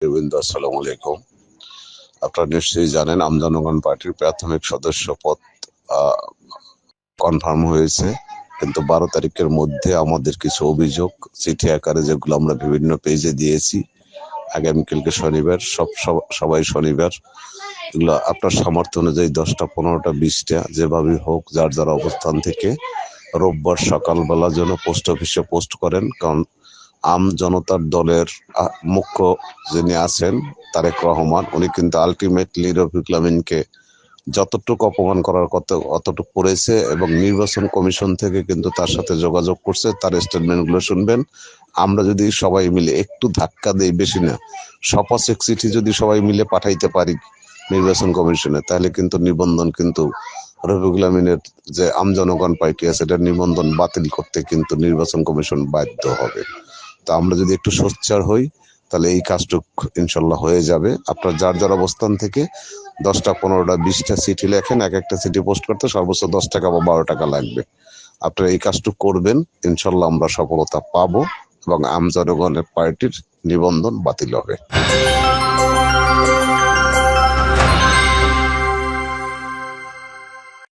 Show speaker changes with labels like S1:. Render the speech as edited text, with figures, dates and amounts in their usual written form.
S1: আসসালামু আলাইকুম। আপনারা নিশ্চয়ই জানেন জনগণ পার্টির প্রাথমিক সদস্য পদ কনফার্ম হয়েছে, কিন্তু 12 তারিখের মধ্যে আমাদের কিছু অভিযোগ চিঠি আকারে, যেগুলো আমরা বিভিন্ন পেজে দিয়েছি। আগামীকালকে শনিবার, সবাই শনিবার, এগুলো আপনার সামর্থ্য অনুযায়ী 10টা, 15টা, 20টা, যেভাবে হোক যার যার অবস্থান থেকে রোববার সকালবেলা যেন পোস্ট অফিসে পোস্ট করেন। কারণ জনতার দলের মুখ্য যিনি আছেন তারেক রহমান, উনি কিন্তু আলটিমেটলি রফিকুল আমিনকে যতটুকু অপমান করার কথা অতটুকু করেছে, এবং নির্বাচন কমিশন থেকে কিন্তু তার সাথে যোগাযোগ করছে। তার স্টেটমেন্টগুলো শুনবেন। আমরা যদি সবাই মিলে একটু ধাক্কা দেই, বেশি না, শপথ চিঠি যদি সবাই মিলে পাঠাইতে পারি নির্বাচন কমিশনে, তাহলে কিন্তু নিবন্ধন, কিন্তু রফিকুল আমিনের যে জনগণ পার্টি আছে, এটা নিবন্ধন বাতিল করতে কিন্তু নির্বাচন কমিশন বাধ্য হবে। তো আমরা যদি একটু সোচ্চার হই, তাহলে এই কাজটুক ইনশাল্লাহ হয়ে যাবে। আপনার যার যার অবস্থান থেকে 10টা, 15টা, 20টা চিঠি লেখেন। এক একটা চিঠি পোস্ট করতে সর্বোচ্চ 10 টাকা বা 12 টাকা লাগবে। আপনারা এই কাজটুক করবেন, ইনশাল্লাহ আমরা সফলতা পাবো এবং জনগণের পার্টির নিবন্ধন বাতিল হবে।